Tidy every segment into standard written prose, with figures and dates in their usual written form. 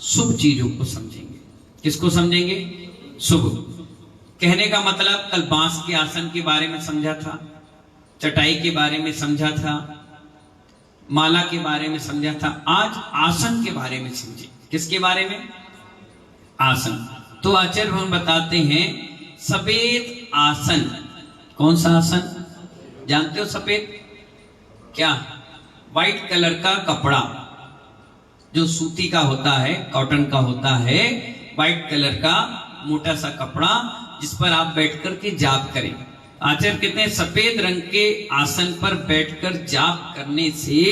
शुभ चीजों को समझेंगे। किसको समझेंगे? शुभ। कहने का मतलब कल बांस के आसन के बारे में समझा था, चटाई के बारे में समझा था, माला के बारे में समझा था। आज आसन के बारे में समझे। किसके बारे में? आसन। तो आचार्य भगवान बताते हैं सफेद आसन। कौन सा आसन जानते हो? सफेद क्या? व्हाइट कलर का कपड़ा जो सूती का होता है, कॉटन का होता है, व्हाइट कलर का मोटा सा कपड़ा जिस पर आप बैठकर के जाप करें। आचार्य कहते हैं सफेद रंग के आसन पर बैठकर जाप करने से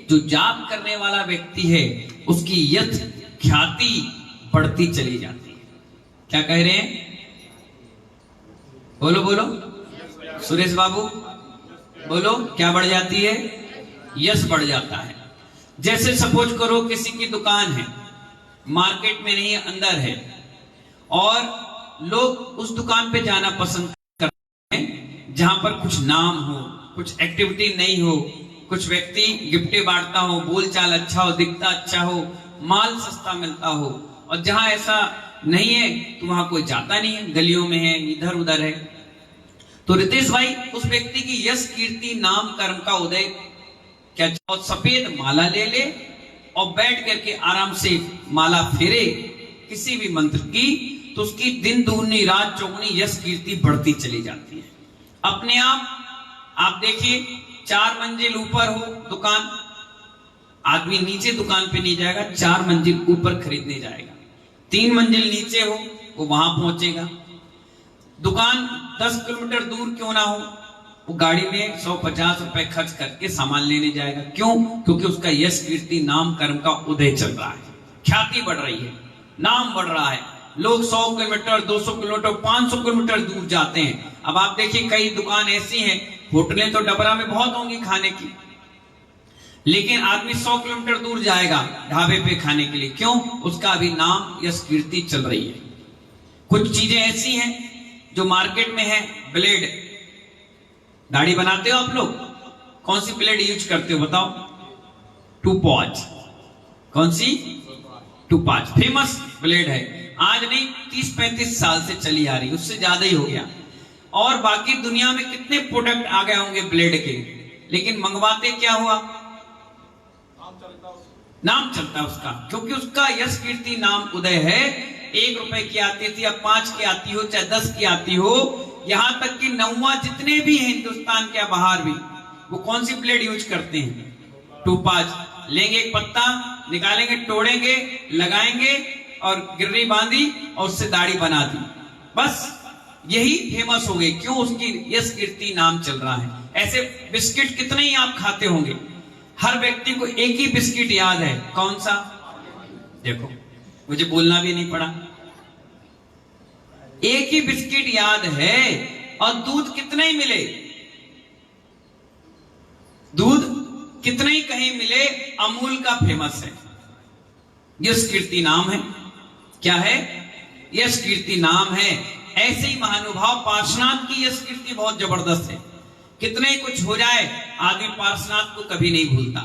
जो जाप करने वाला व्यक्ति है उसकी यथ ख्याति बढ़ती चली जाती है। क्या कह रहे हैं? बोलो बोलो सुरेश बाबू, बोलो क्या बढ़ जाती है? यश बढ़ जाता है। जैसे सपोज करो किसी की दुकान है, मार्केट में नहीं अंदर है, और लोग उस दुकान पे जाना पसंद करते हैं जहां पर कुछ नाम हो, कुछ एक्टिविटी नहीं हो, कुछ व्यक्ति गिफ्टें बांटता हो, बोलचाल अच्छा हो, दिखता अच्छा हो, माल सस्ता मिलता हो। और जहां ऐसा नहीं है तो वहां कोई जाता नहीं है, गलियों में है, इधर उधर है। तो रितेश भाई उस व्यक्ति की यश कीर्ति नाम कर्म का उदय क्या? और सफेद माला ले ले और बैठ करके आराम से माला फेरे किसी भी मंत्र की, तो उसकी दिन दूनी रात चौगुनी यश कीर्ति बढ़ती चली जाती है अपने आप देखिए 4 मंजिल ऊपर हो दुकान, आदमी नीचे दुकान पे नहीं जाएगा, 4 मंजिल ऊपर खरीदने जाएगा। 3 मंजिल नीचे हो वो वहां पहुंचेगा। दुकान 10 किलोमीटर दूर क्यों ना हो, वो गाड़ी में 150 रुपए खर्च करके सामान लेने जाएगा। क्यों? क्योंकि उसका यश कीर्ति नाम कर्म का उदय चल रहा है, ख्याति बढ़ रही है, नाम बढ़ रहा है। लोग 100 किलोमीटर 200 किलोमीटर 500 किलोमीटर दूर जाते हैं। अब आप देखिए कई दुकान ऐसी हैं, होटलें तो डबरा में बहुत होंगी खाने की, लेकिन आदमी 100 किलोमीटर दूर जाएगा ढाबे पे खाने के लिए। क्यों? उसका अभी नाम यश कीर्ति चल रही है। कुछ चीजें ऐसी हैं जो मार्केट में है, ब्लेड, दाढ़ी बनाते हो आप लोग, कौन सी ब्लेड यूज करते हो बताओ? टूपॉज। कौन सी? टूपॉज फेमस ब्लेड है, आज नहीं 30-35 साल से चली आ रही, उससे ज्यादा ही हो गया। और बाकी दुनिया में कितने प्रोडक्ट आ गए होंगे ब्लेड के, लेकिन मंगवाते क्या हुआ? नाम चलता उसका, क्योंकि उसका यश कीर्ति नाम उदय है। 1 रुपए की आती थी, अब 5 की आती हो, चाहे 10 की आती हो, यहां तक कि 9वां जितने भी हैं हिंदुस्तान के बाहर भी, वो कौन सी ब्लेड यूज करते हैं? टूपॉज। लेंगे एक पत्ता, निकालेंगे, तोड़ेंगे, लगाएंगे और गिर्री बांधी और उससे दाढ़ी बना दी, बस यही फेमस हो गई। क्यों? उसकी यश कीर्ति नाम चल रहा है। ऐसे बिस्किट कितने ही आप खाते होंगे, हर व्यक्ति को एक ही बिस्किट याद है, कौन सा? देखो मुझे बोलना भी नहीं पड़ा, एक ही बिस्किट याद है। और दूध कितने ही मिले, दूध कितने ही कहीं मिले, अमूल का फेमस है, यश कीर्ति नाम है। क्या है? यश कीर्ति नाम है। ऐसे ही महानुभाव पार्श्वनाथ की यश कीर्ति बहुत जबरदस्त है। कितने ही कुछ हो जाए आदमी पार्श्वनाथ को कभी नहीं भूलता,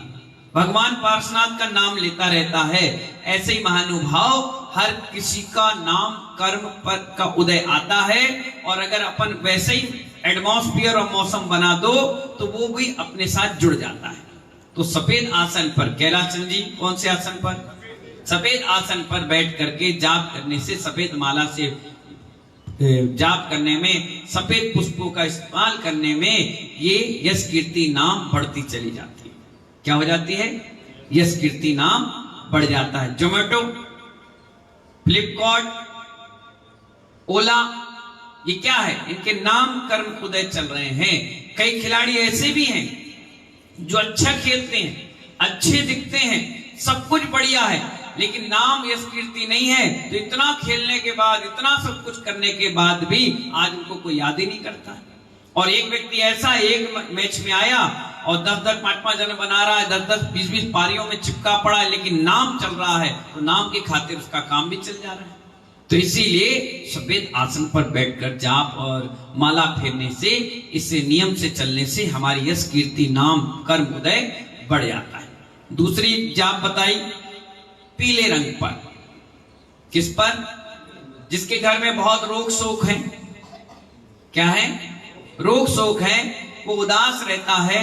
भगवान पार्श्वनाथ का नाम लेता रहता है। ऐसे ही महानुभाव हर किसी का नाम कर्म पर का उदय आता है, और अगर अपन वैसे ही एटमॉस्फियर और मौसम बना दो तो वो भी अपने साथ जुड़ जाता है। तो सफेद आसन पर, कैलाश चंद्र जी कौन से आसन पर? सफेद आसन पर बैठ करके जाप करने से, सफेद माला से जाप करने में, सफेद पुष्पों का इस्तेमाल करने में ये यश कीर्ति नाम बढ़ती चली जाती है। क्या हो जाती है? यश कीर्ति नाम बढ़ जाता है। जोमेटो, फ्लिपकार्ट, ओला, ये क्या है? इनके नाम कर्म उदय चल रहे हैं। कई खिलाड़ी ऐसे भी हैं जो अच्छा खेलते हैं, अच्छे दिखते हैं, सब कुछ बढ़िया है, लेकिन नाम यश कीर्ति नहीं है। तो इतना खेलने के बाद, इतना सब कुछ करने के बाद भी आज उनको कोई याद ही नहीं करता। और एक व्यक्ति ऐसा एक मैच में आया और 10-10 5-5 जन बना रहा है, 10-10 20-20 पारियों में चिपका पड़ा है, लेकिन नाम चल रहा है, तो नाम की खातिर उसका काम भी चल जा रहा है। तो इसीलिए सफेद आसन पर बैठकर जाप और माला फेरने से, इससे नियम से चलने से हमारी यश कीर्ति नाम कर्म उदय बढ़ जाता है। दूसरी जाप बताई पीले रंग पर, किस पर? जिसके घर में बहुत रोग शोक है, क्या है? रोग शोक है, वो उदास रहता है,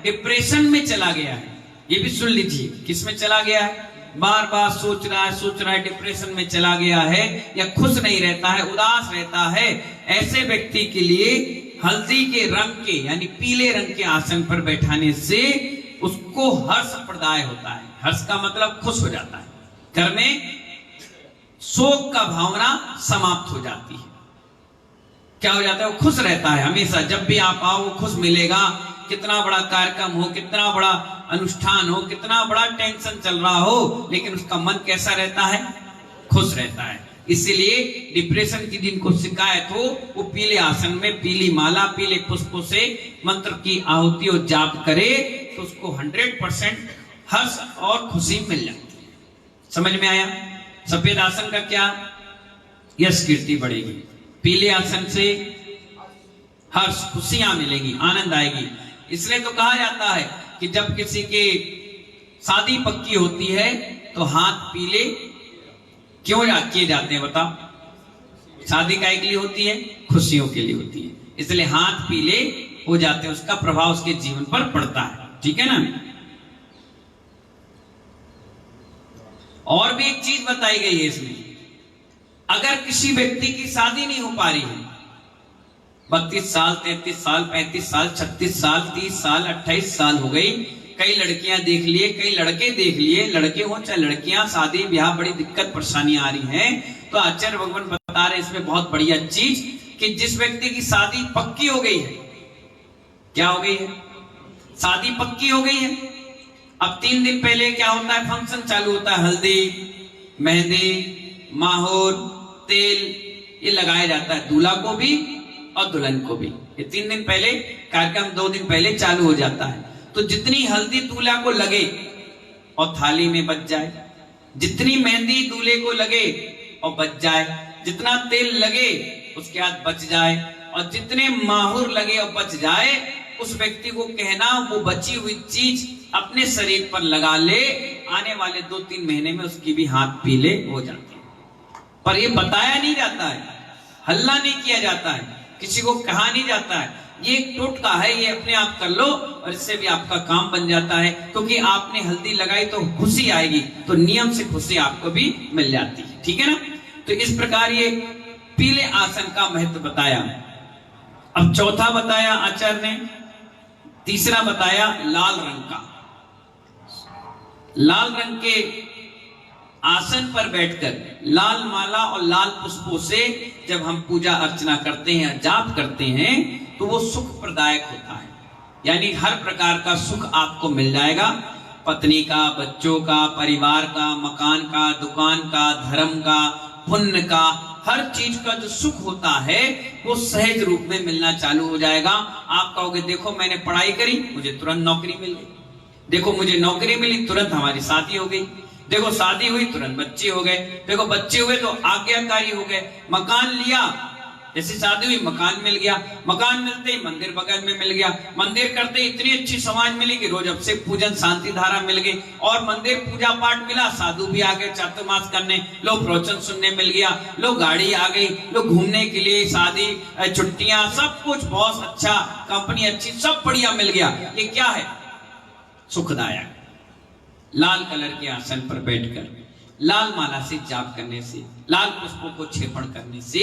डिप्रेशन में चला गया है। ये भी सुन लीजिए, किस में चला गया है? बार बार सोच रहा है, डिप्रेशन में चला गया है, या खुश नहीं रहता है, उदास रहता है। ऐसे व्यक्ति के लिए हल्दी के रंग के यानी पीले रंग के आसन पर बैठाने से उसको हर्ष प्रदाय होता है। हर्ष का मतलब खुश हो जाता है, घर में शोक का भावना समाप्त हो जाती है। क्या हो जाता है? वो खुश रहता है हमेशा। जब भी आप आओ वो खुश मिलेगा। कितना बड़ा कार्यक्रम हो, कितना बड़ा अनुष्ठान हो, कितना बड़ा टेंशन चल रहा हो, लेकिन उसका मन कैसा रहता है? खुश रहता है। इसीलिए डिप्रेशन की जिनको शिकायत हो वो पीले आसन में पीली माला, पीले पुष्पों से मंत्र की आहुति और जाप करे तो उसको 100% हर्ष और खुशी मिल जाती है। समझ में आया? सफेद आसन का क्या? यश कीर्ति बढ़ेगी। पीले आसन से हर्ष, खुशियां मिलेगी, आनंद आएगी। इसलिए तो कहा जाता है कि जब किसी के शादी पक्की होती है तो हाथ पीले क्यों किए जाते हैं? बताओ। शादी काहे के लिए होती है? खुशियों के लिए होती है। इसलिए हाथ पीले हो जाते हैं, उसका प्रभाव उसके जीवन पर पड़ता है। ठीक है ना? और भी एक चीज बताई गई है इसमें, अगर किसी व्यक्ति की शादी नहीं हो पा रही है, 32 साल, 33 साल, 35 साल, 36 साल, 30 साल, 28 साल हो गई, कई लड़कियां देख लिए, कई लड़के देख लिए, लड़के हो चाहे लड़कियां, शादी ब्याह बड़ी दिक्कत परेशानी आ रही है, तो आचार्य भगवान बता रहे इसमें बहुत बढ़िया चीज कि जिस व्यक्ति की शादी पक्की हो गई है, क्या हो गई है? शादी पक्की हो गई है। अब 3 दिन पहले क्या होता है? फंक्शन चालू होता है, हल्दी, मेहंदी, माहौर, तेल, ये लगाया जाता है दूल्हा को भी और दुल्हन को भी। ये 3 दिन पहले कार्यक्रम, 2 दिन पहले चालू हो जाता है। तो जितनी हल्दी दूल्हा को लगे और थाली में बच जाए, जितनी मेहंदी दूल्हे को लगे और बच जाए, जितना तेल लगे उसके हाथ बच जाए, और जितने माहौर लगे और बच जाए, उस व्यक्ति को कहना वो बची हुई चीज अपने शरीर पर लगा ले, आने वाले 2-3 महीने में उसकी भी हाथ पीले हो जाते हैं। पर ये बताया नहीं जाता है, हल्ला नहीं किया जाता है, किसी को कहा नहीं जाता है। ये एक टोटका है, ये अपने आप कर लो और इससे भी आपका काम बन जाता है, क्योंकि आपने हल्दी लगाई तो खुशी आएगी, तो नियम से खुशी आपको भी मिल जाती है। ठीक है ना? तो इस प्रकार ये पीले आसन का महत्व बताया। अब चौथा बताया आचार्य ने, तीसरा बताया लाल रंग का। लाल रंग के आसन पर बैठकर लाल माला और लाल पुष्पों से जब हम पूजा अर्चना करते हैं, जाप करते हैं, तो वो सुख प्रदायक होता है। यानी हर प्रकार का सुख आपको मिल जाएगा, पत्नी का, बच्चों का, परिवार का, मकान का, दुकान का, धर्म का, पुण्य का, हर चीज का जो सुख होता है वो सहज रूप में मिलना चालू हो जाएगा। आप कहोगे देखो मैंने पढ़ाई करी, मुझे तुरंत नौकरी मिल गई, देखो मुझे नौकरी मिली, तुरंत हमारी शादी हो गई, देखो शादी हुई तुरंत बच्चे हो गए, देखो बच्चे हुए तो आज्ञाकारी हो गए, मकान लिया, जैसे शादी हुई मकान मिल गया, मकान मिलते ही मंदिर बगल में मिल गया, मंदिर करते इतनी अच्छी समाज मिली कि रोज अब से पूजन शांति धारा मिल गई, और मंदिर पूजा पाठ मिला, साधु भी आ गए चातुर्मास करने, लोग प्रवचन सुनने मिल गया, लोग गाड़ी आ गई, लोग घूमने के लिए, शादी, छुट्टियां, सब कुछ बहुत अच्छा, कंपनी अच्छी, सब बढ़िया मिल गया। ये क्या है? सुखदायक। लाल कलर के आसन पर बैठकर लाल माला से जाप करने से, लाल पुष्पों को छेपण करने से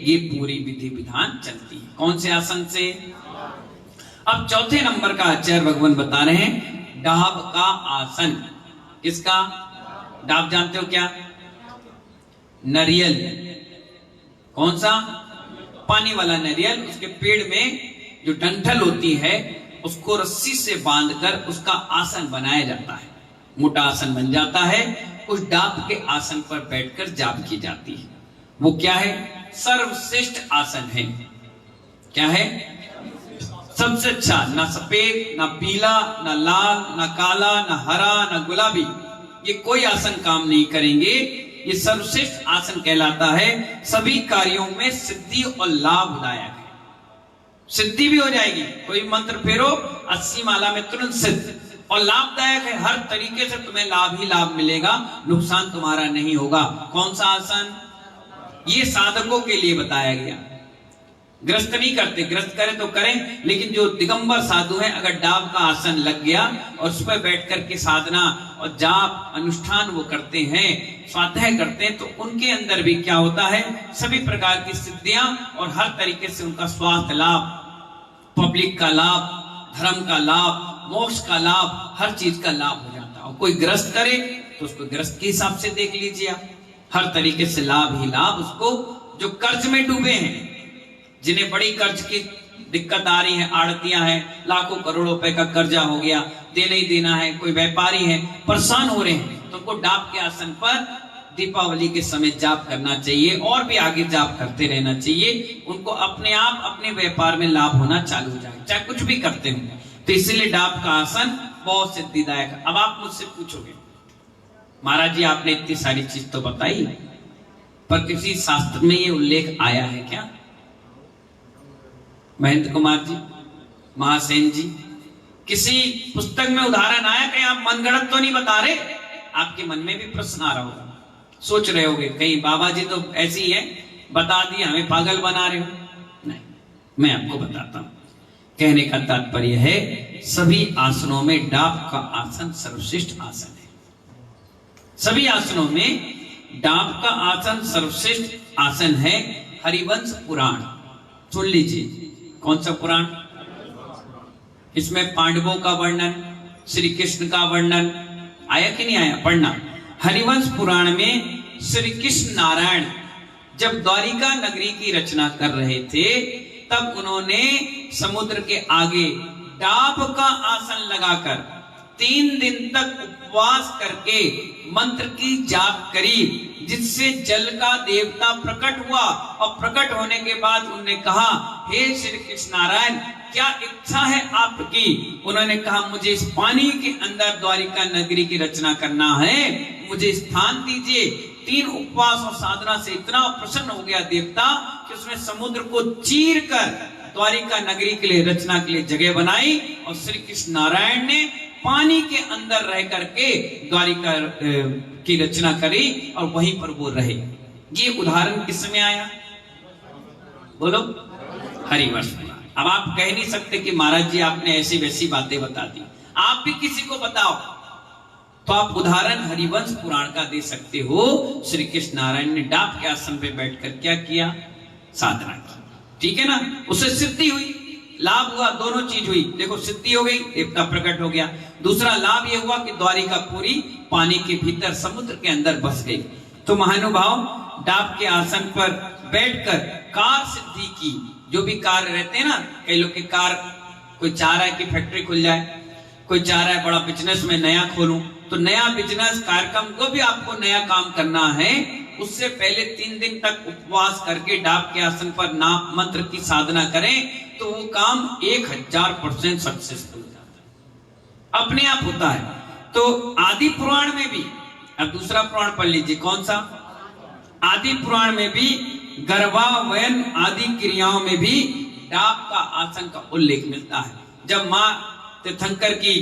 ये पूरी विधि विधान चलती है। कौन से आसन से? अब चौथे नंबर का आचार्य भगवान बता रहे हैं डाब का आसन। किसका? डाब जानते हो क्या? नारियल। कौन सा? पानी वाला नारियल। उसके पेड़ में जो डंठल होती है उसको रस्सी से बांधकर उसका आसन बनाया जाता है, मोटा आसन बन जाता है। उस डाब के आसन पर बैठकर जाप की जाती है। वो क्या है? सर्वश्रेष्ठ आसन है। क्या है? सबसे अच्छा। ना सफेद, ना पीला, ना लाल, ना काला, ना हरा, ना गुलाबी, ये कोई आसन काम नहीं करेंगे। ये सर्वश्रेष्ठ आसन कहलाता है। सभी कार्यों में सिद्धि और लाभदायक है। सिद्धि भी हो जाएगी, कोई मंत्र फेरो 80 माला में तुरंत सिद्ध, और लाभदायक है, हर तरीके से तुम्हें लाभ ही लाभ मिलेगा, नुकसान तुम्हारा नहीं होगा। कौन सा आसन? ये साधकों के लिए बताया गया। ग्रस्त नहीं करते, ग्रस्त करें तो करें, लेकिन जो दिगंबर साधु हैं, अगर डाब का आसन लग गया और उस पर बैठ करके साधना और जाप अनुष्ठान वो करते हैं, स्वाध्याय करते हैं, तो उनके अंदर भी क्या होता है, सभी प्रकार की सिद्धियां और हर तरीके से उनका स्वास्थ्य लाभ, पब्लिक का लाभ, धर्म का लाभ, मोक्ष का लाभ, हर चीज का लाभ हो जाता है। और कोई ग्रस्त करे तो उसको ग्रस्त के हिसाब से देख लीजिए आप, हर तरीके से लाभ ही लाभ उसको। जो कर्ज में डूबे हैं, जिन्हें बड़ी कर्ज की दिक्कत आ रही है, आड़तियां हैं, लाखों करोड़ों रुपए का कर्जा हो गया, देना ही देना है, कोई व्यापारी है, परेशान हो रहे हैं, तो उनको डाब के आसन पर दीपावली के समय जाप करना चाहिए और भी आगे जाप करते रहना चाहिए। उनको अपने आप अपने व्यापार में लाभ होना चालू हो जाए, चाहे कुछ भी करते हो। तो इसीलिए डाब का आसन बहुत सिद्धिदायक है। अब आप मुझसे पूछोगे, महाराज जी आपने इतनी सारी चीज तो बताई, पर किसी शास्त्र में ये उल्लेख आया है क्या? महेंद्र कुमार जी, महासेन जी, किसी पुस्तक में उदाहरण आया? कहीं आप मनगढ़ंत तो नहीं बता रहे? आपके मन में भी प्रश्न आ रहा होगा, सोच रहे होगे कहीं बाबा जी तो ऐसी है, बता दिया, हमें पागल बना रहे हो। नहीं, मैं आपको बताता हूं। कहने का तात्पर्य है, सभी आसनों में डाब का आसन सर्वश्रेष्ठ आसन है। सभी आसनों में डाब का आसन सर्वश्रेष्ठ आसन है। हरिवंश पुराण सुन लीजिए। कौन सा पुराण? इसमें पांडवों का वर्णन, श्री कृष्ण का वर्णन आया कि नहीं आया? पढ़ना। हरिवंश पुराण में श्री कृष्ण नारायण जब द्वारिका नगरी की रचना कर रहे थे, तब उन्होंने समुद्र के आगे डाब का आसन लगाकर 3 दिन तक उपवास करके मंत्र की जाप करी, जिससे जल का देवता प्रकट हुआ। और प्रकट होने के बाद उन्होंने कहा, हे श्री कृष्ण नारायण, क्या इच्छा है आपकी? उन्होंने कहा, मुझे इस पानी के अंदर द्वारिका नगरी की रचना करना है, मुझे स्थान दीजिए। 3 उपवास और साधना से इतना प्रसन्न हो गया देवता कि उसने समुद्र को चीर कर द्वारिका नगरी के लिए, रचना के लिए जगह बनाई। और श्री कृष्ण नारायण ने पानी के अंदर रह करके द्वारिका की रचना करी और वहीं पर वो रहे। ये उदाहरण किस में आया? बोलो। हरिवंश। अब आप कह नहीं सकते कि महाराज जी आपने ऐसी वैसी बातें बता दी। आप भी किसी को बताओ तो आप उदाहरण हरिवंश पुराण का दे सकते हो। श्री कृष्ण नारायण ने डाब के आसन पे बैठकर क्या किया? साधना की। ठीक है ना? उसे सिद्धि हुई, लाभ हुआ, दोनों चीज हुई। देखो, सिद्धि हो गई, देवता प्रकट हो गया। दूसरा लाभ यह हुआ कि द्वारिका पूरी पानी के भीतर समुद्र के अंदर बस गई। तो महानुभाव, डाब के आसन पर बैठकर कार सिद्धि की। जो भी कार्य रहते हैं ना, कई लोग की कार, कोई चाह रहा है कि फैक्ट्री खुल जाए, कोई चाह रहा है बड़ा बिजनेस में नया खोलूं, तो नया बिजनेस कार्यक्रम को भी आपको नया काम करना है, उससे पहले 3 दिन तक उपवास करके डाब के आसन पर नाम मंत्र की साधना करें, तो वो काम 1000% सक्सेसफुल हो जाता है, अपने आप होता है। तो आदि पुराण में भी, अब दूसरा पुराण पढ़ लीजिए। कौन सा? आदि पुराण में भी गर्भावयन आदि क्रियाओं में भी डाब का आसन का उल्लेख मिलता है। जब मां तीर्थंकर की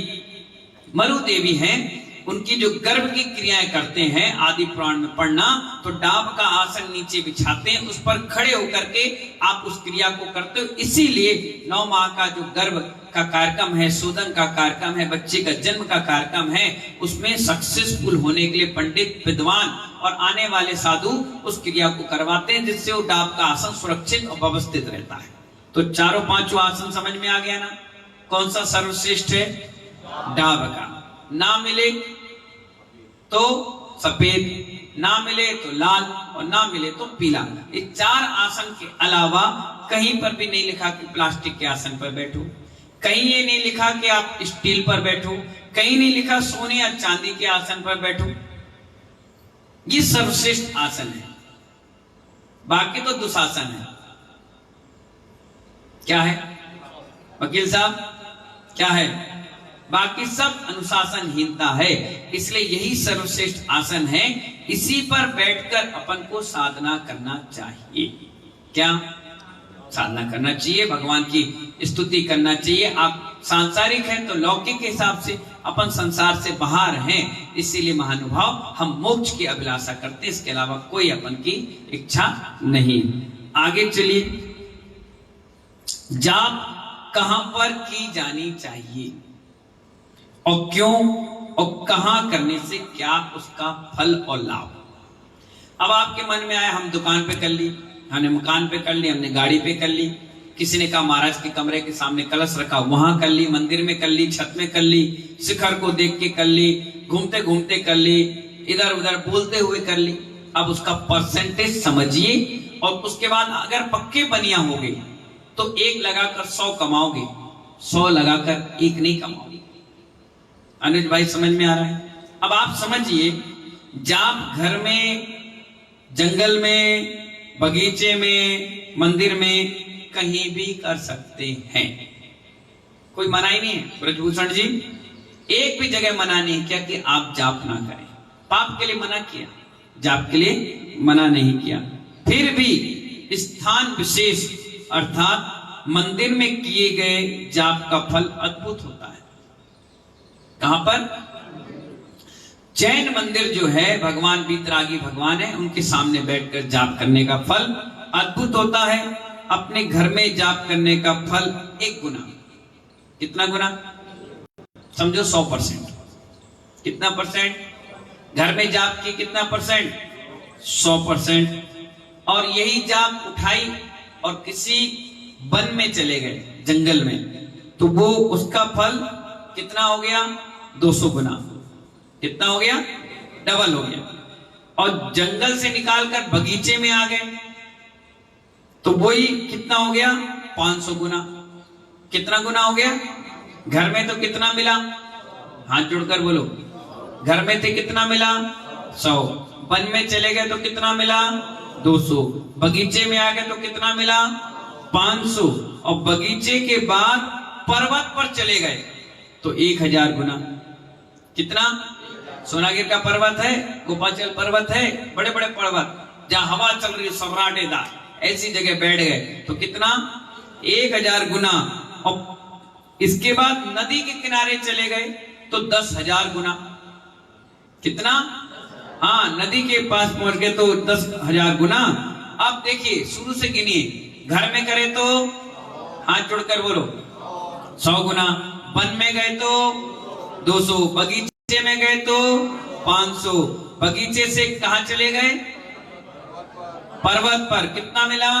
मरु देवी हैं, उनकी जो गर्भ की क्रियाएं करते हैं, आदि पुराण में पढ़ना, तो डाब का आसन नीचे बिछाते हैं, उस पर खड़े होकर के आप उस क्रिया को करते हो। इसीलिए 9 माह का जो गर्भ का कार्यक्रम है, शोधन का कार्यक्रम है, बच्चे का जन्म का कार्यक्रम है, उसमें सक्सेसफुल होने के लिए पंडित, विद्वान और आने वाले साधु उस क्रिया को करवाते हैं, जिससे वो डाब का आसन सुरक्षित और व्यवस्थित रहता है। तो 4-5 आसन समझ में आ गया ना? कौन सा सर्वश्रेष्ठ है? डाब का। ना मिले तो सफेद, ना मिले तो लाल, और ना मिले तो पीला। ये 4 आसन के अलावा कहीं पर भी नहीं लिखा कि प्लास्टिक के आसन पर बैठो, कहीं ये नहीं लिखा कि आप स्टील पर बैठो, कहीं नहीं लिखा सोने या चांदी के आसन पर बैठो। ये सर्वश्रेष्ठ आसन है। बाकी तो दुशासन है। क्या है वकील साहब? क्या है? बाकी सब अनुशासनहीनता है। इसलिए यही सर्वश्रेष्ठ आसन है। इसी पर बैठकर अपन को साधना करना चाहिए। क्या साधना करना चाहिए? भगवान की स्तुति करना चाहिए। आप सांसारिक हैं तो लौकिक के हिसाब से, अपन संसार से बाहर हैं, इसीलिए महानुभाव हम मोक्ष की अभिलाषा करते हैं, इसके अलावा कोई अपन की इच्छा नहीं। आगे चलिए, जाप कहां पर की जानी चाहिए और क्यों और कहां करने से क्या उसका फल और लाभ। अब आपके मन में आया हम दुकान पे कर ली, हमने मकान पे कर ली, हमने गाड़ी पे कर ली, किसी ने कहा महाराज के कमरे के सामने कलश रखा वहां कर ली, मंदिर में कर ली, छत में कर ली, शिखर को देख के कर ली, घूमते घूमते कर ली, इधर उधर बोलते हुए कर ली। अब उसका परसेंटेज समझिए और उसके बाद अगर पक्के बनिया हो गए तो 1 लगाकर 100 कमाओगे, 100 लगाकर 1 नहीं कमाओगे। अनुज भाई समझ में आ रहा है? अब आप समझिए, जाप घर में, जंगल में, बगीचे में, मंदिर में, कहीं भी कर सकते हैं, कोई मनाही नहीं है। ब्रजभूषण जी, एक भी जगह मना नहीं किया कि आप जाप ना करें, पाप के लिए मना किया, जाप के लिए मना नहीं किया। फिर भी स्थान विशेष अर्थात मंदिर में किए गए जाप का फल अद्भुत होता है। कहां पर? जैन मंदिर जो है, भगवान वीतरागी भगवान है, उनके सामने बैठकर जाप करने का फल अद्भुत होता है। अपने घर में जाप करने का फल 1 गुना। कितना गुना? समझो 100%। कितना परसेंट? घर में जाप की कितना परसेंट? 100%। और यही जाप उठाई और किसी वन में चले गए, जंगल में, तो वो उसका फल कितना हो गया? 200 गुना। कितना हो गया? डबल हो गया। और जंगल से निकालकर बगीचे में आ गए तो वही कितना हो गया? 500 गुना। कितना गुना हो गया? घर में तो कितना मिला? हाथ जोड़कर बोलो। घर में थे कितना मिला? 100। वन में चले गए तो कितना मिला? 200। बगीचे में आ गए तो कितना मिला? 500। और बगीचे के बाद पर्वत पर चले गए तो 1000 गुना। कितना? सोनागिर का पर्वत है, गोपाचल पर्वत है, बड़े बड़े पर्वत जहां हवा चल रही है सर्राटेदार, ऐसी जगह बैठ गए तो कितना? 1000 गुना। और इसके बाद नदी के किनारे चले गए तो 10,000 गुना। कितना? हाँ, नदी के पास पहुंच गए तो 10,000 गुना। अब देखिए, शुरू से गिनिए। घर में करे तो हाथ जोड़कर बोलो 100 गुना। वन में गए तो 200। बगीचे में गए तो 500। बगीचे से कहां चले गए? पर्वत पर। कितना मिला?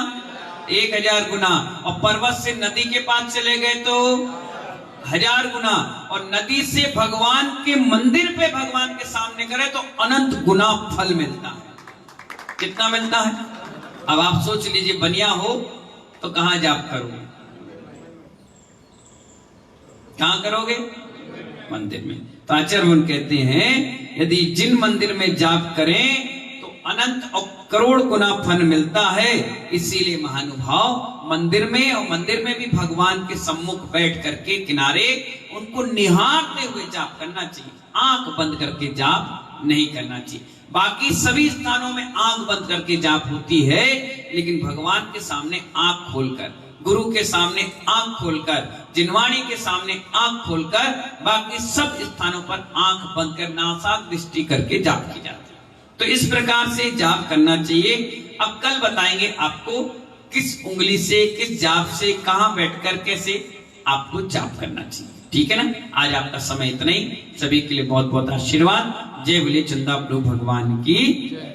1000 गुना। और पर्वत से नदी के पास चले गए तो 1000 गुना। और नदी से भगवान के मंदिर पे भगवान के सामने करे तो अनंत गुना फल मिलता है। कितना मिलता है? अब आप सोच लीजिए, बनिया हो तो कहां जाप करोगे? कहां करोगे? मंदिर में। तो आचार्य कहते हैं, यदि जिन मंदिर में जाप करें तो अनंत और करोड़ गुना फल मिलता है। इसीलिए महानुभाव मंदिर में, और मंदिर में भी भगवान के सम्मुख बैठ करके किनारे उनको निहारते हुए जाप करना चाहिए, आंख बंद करके जाप नहीं करना चाहिए। बाकी सभी स्थानों में आंख बंद करके जाप होती है, लेकिन भगवान के सामने आंख खोलकर, गुरु के सामने आंख खोलकर, जिनवाणी के सामने आंख खोलकर, बाकी सब स्थानों पर आंख बंद कर नासाक दृष्टि करके जाप की जाती है। तो इस प्रकार से जाप करना चाहिए। अब कल बताएंगे आपको किस उंगली से, किस जाप से, कहां बैठकर कैसे आपको जाप करना चाहिए। ठीक है ना? आज आपका समय इतना ही। सभी के लिए बहुत बहुत आशीर्वाद। जय बोले चंदा प्रभु भगवान की।